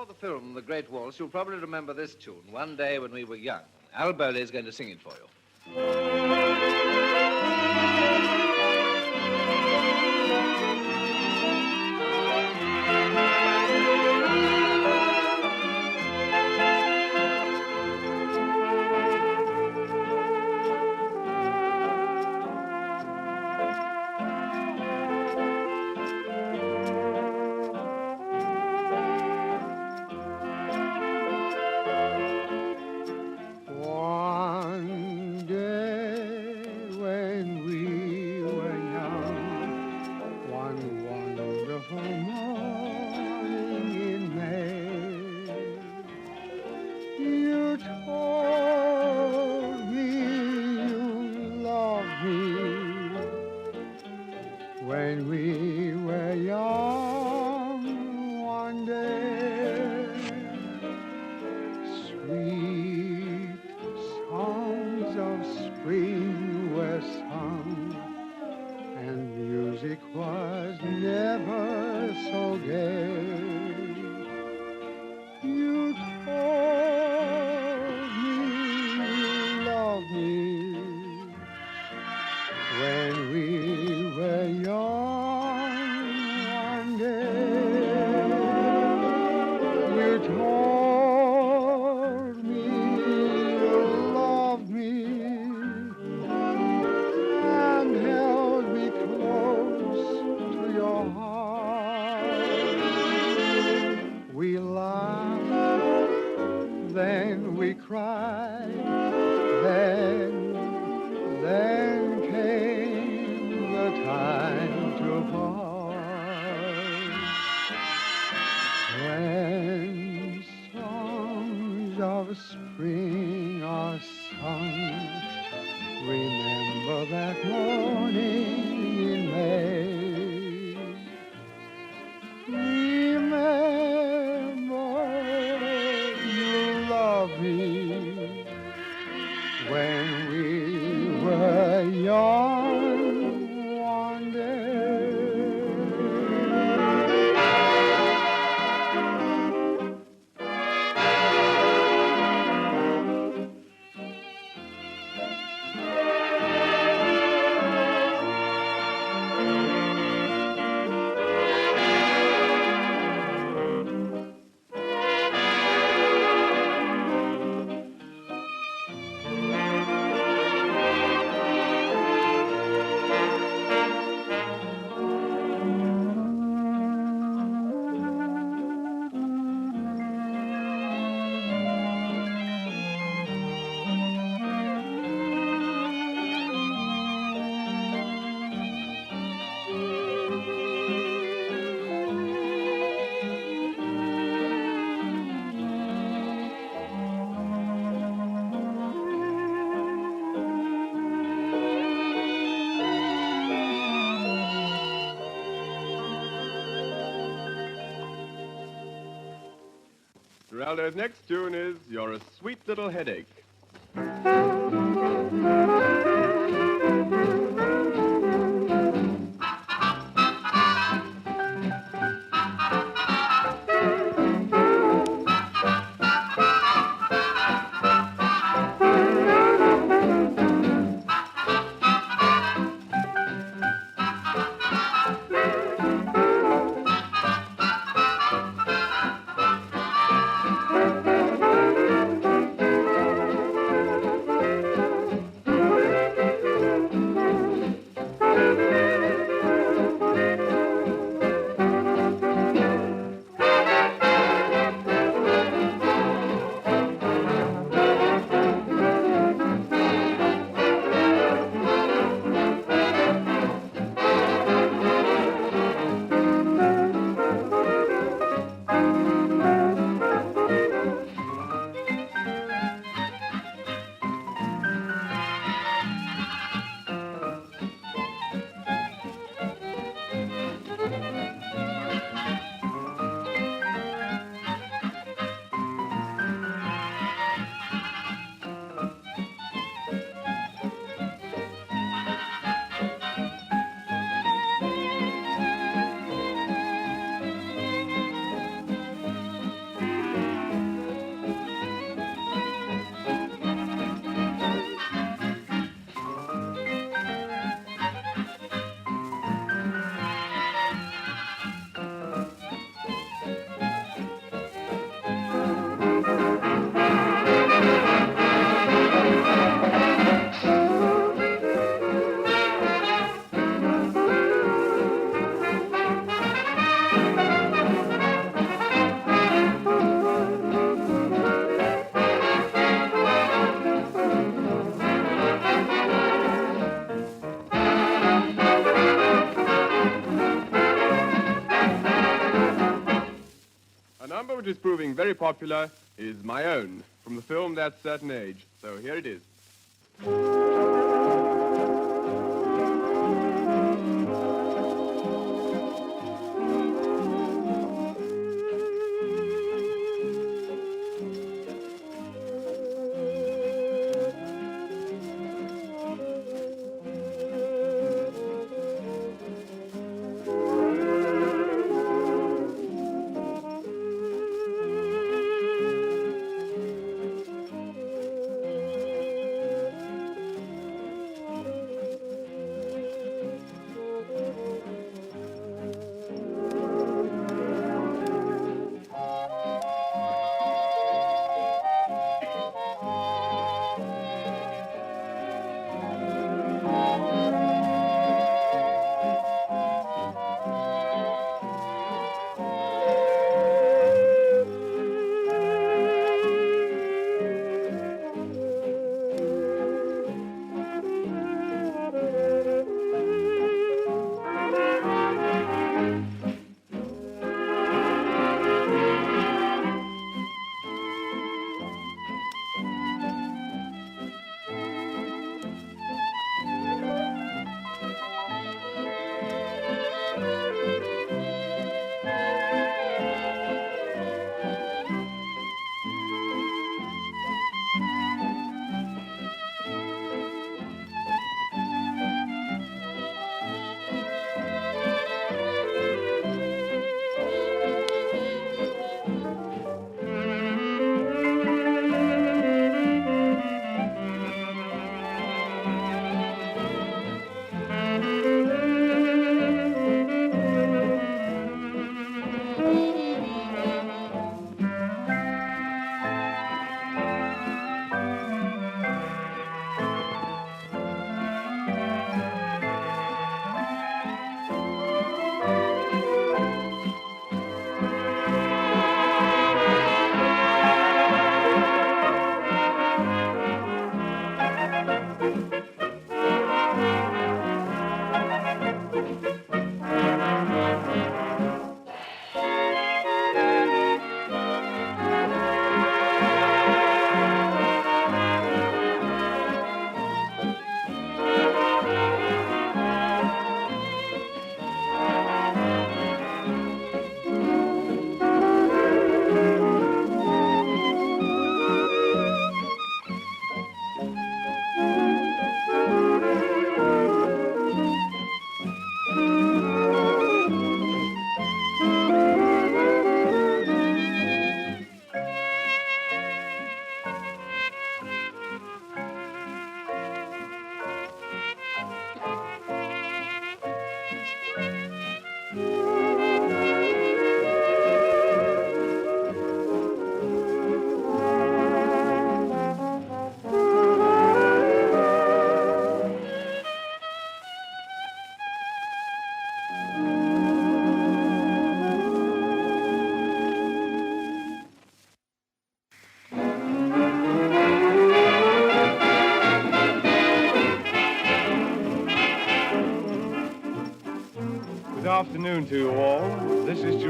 The film, The Great Waltz, you'll probably remember this tune, One Day When We Were Young. Al Bowley is going to sing it for you. One day when we were young, one wonderful morning in May, you told me you loved me. When we were young, one day, sweet songs of spring were sung, and music was never so gay. You told me you loved me when we were young one day. You told me you loved me and held me close to your heart. We laughed, then we cried, then came the time to part. When songs of spring are sung, remember that morning in May. Remember Mr. Aldo's next tune is You're a Sweet Little Headache. A number which is proving very popular is My Own, from the film That Certain Age. So here it is.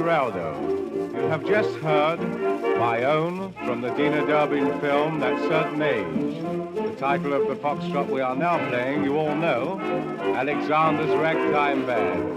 Giraldo. You have just heard My Own from the Dina Durbin film That Certain Age. The title of the foxtrot we are now playing, you all know, Alexander's Ragtime Band.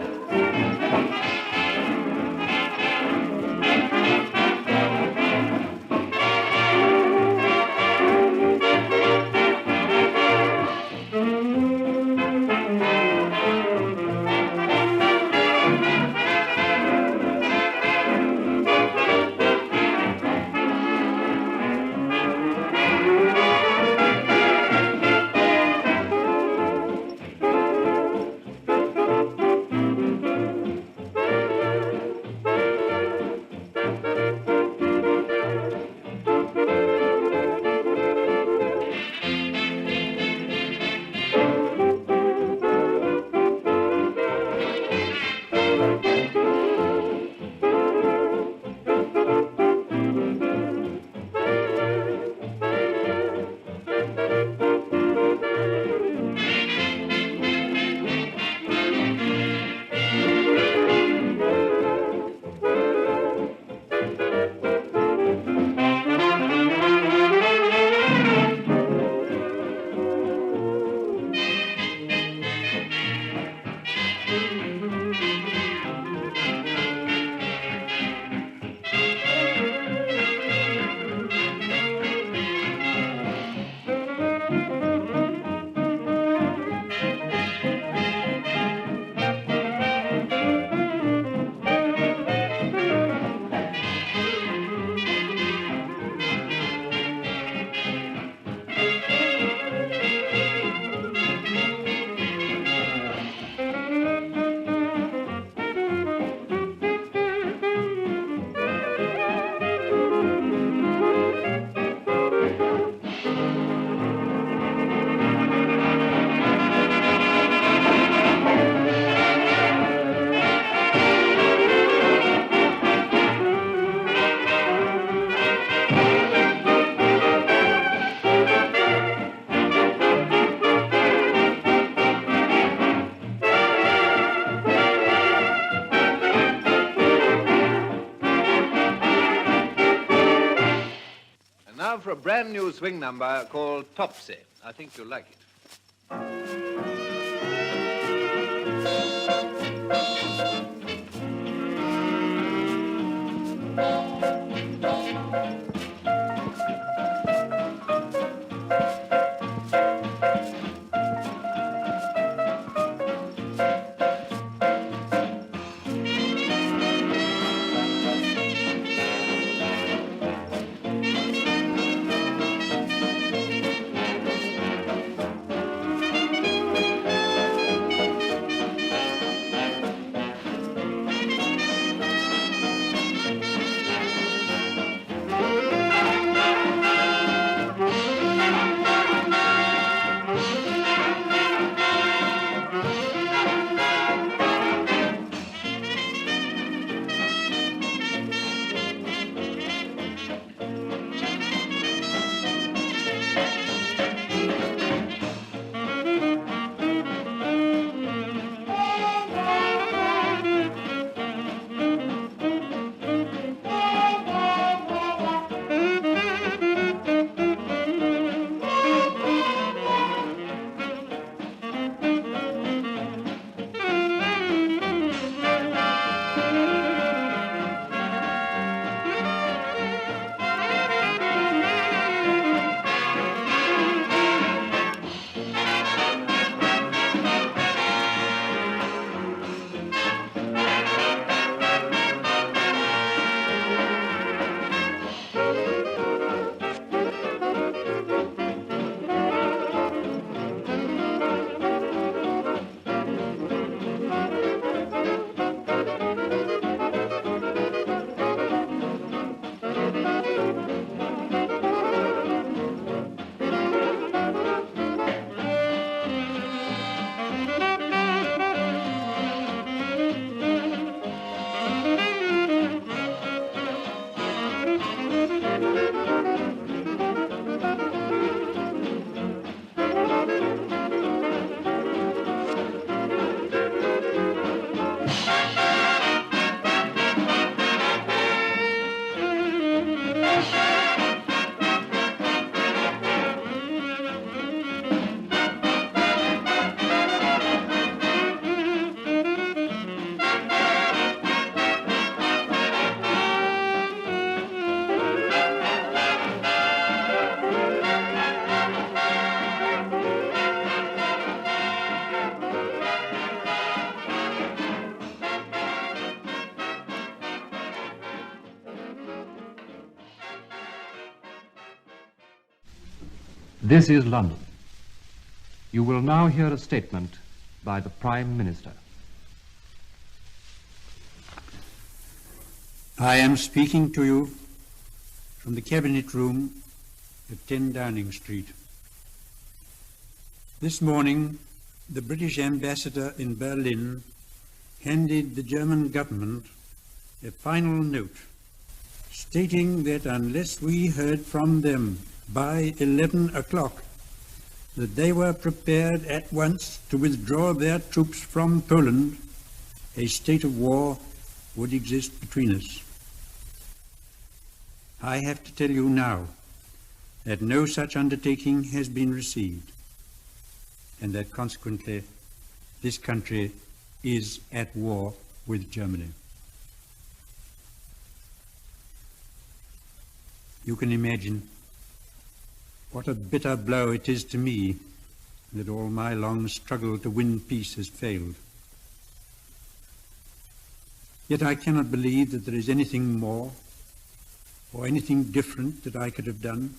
Now for a brand new swing number called Topsy. I think you'll like it. This is London. You will now hear a statement by the Prime Minister. I am speaking to you from the Cabinet Room at 10 Downing Street. This morning, the British ambassador in Berlin handed the German government a final note stating that unless we heard from them by 11 o'clock, that they were prepared at once to withdraw their troops from Poland, a state of war would exist between us. I have to tell you now that no such undertaking has been received, and that consequently this country is at war with Germany. You can imagine what a bitter blow it is to me that all my long struggle to win peace has failed. Yet I cannot believe that there is anything more or anything different that I could have done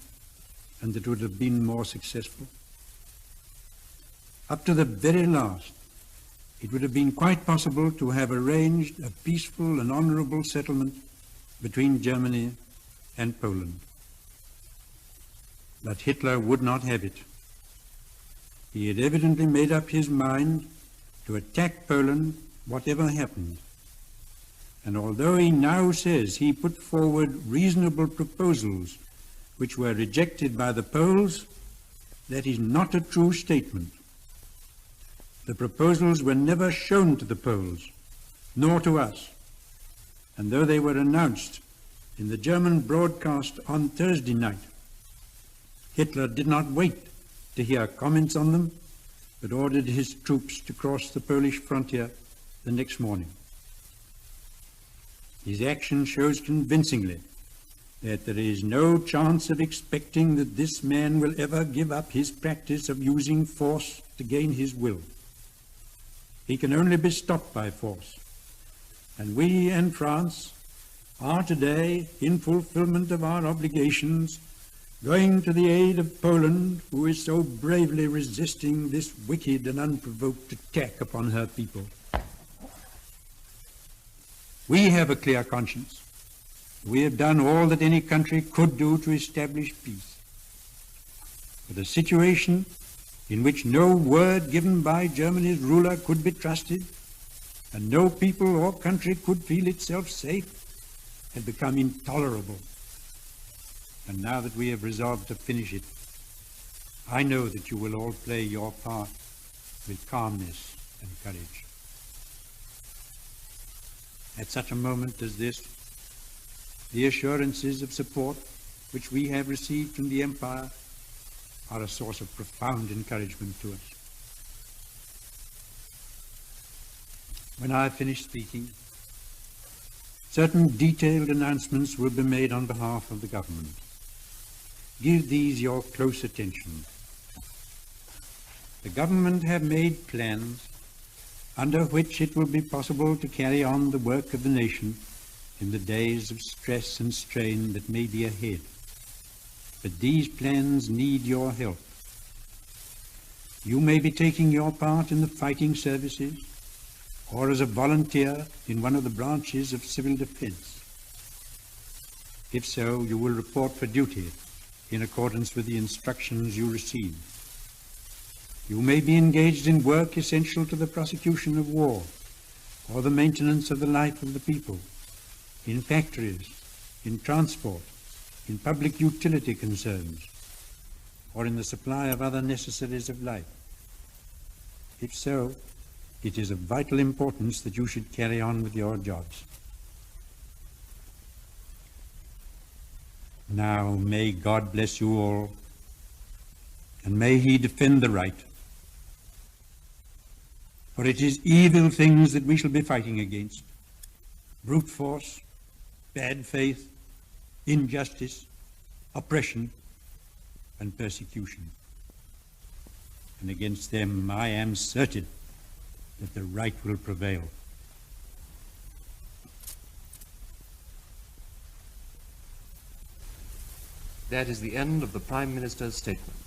and that would have been more successful. Up to the very last, it would have been quite possible to have arranged a peaceful and honorable settlement between Germany and Poland. But Hitler would not have it. He had evidently made up his mind to attack Poland whatever happened. And although he now says he put forward reasonable proposals which were rejected by the Poles, that is not a true statement. The proposals were never shown to the Poles, nor to us. And though they were announced in the German broadcast on Thursday night, Hitler did not wait to hear comments on them, but ordered his troops to cross the Polish frontier the next morning. His action shows convincingly that there is no chance of expecting that this man will ever give up his practice of using force to gain his will. He can only be stopped by force. And we and France are today, in fulfillment of our obligations, going to the aid of Poland, who is so bravely resisting this wicked and unprovoked attack upon her people. We have a clear conscience. We have done all that any country could do to establish peace. But a situation in which no word given by Germany's ruler could be trusted, and no people or country could feel itself safe, had become intolerable. And now that we have resolved to finish it, I know that you will all play your part with calmness and courage. At such a moment as this, the assurances of support which we have received from the Empire are a source of profound encouragement to us. When I have finished speaking, certain detailed announcements will be made on behalf of the government. Give these your close attention. The government have made plans under which it will be possible to carry on the work of the nation in the days of stress and strain that may be ahead. But these plans need your help. You may be taking your part in the fighting services or as a volunteer in one of the branches of civil defense. If so, you will report for duty in accordance with the instructions you receive. You may be engaged in work essential to the prosecution of war or the maintenance of the life of the people, in factories, in transport, in public utility concerns, or in the supply of other necessaries of life. If so, it is of vital importance that you should carry on with your jobs. Now, may God bless you all, and may He defend the right. For it is evil things that we shall be fighting against: brute force, bad faith, injustice, oppression, and persecution. And against them I am certain that the right will prevail. That is the end of the Prime Minister's statement.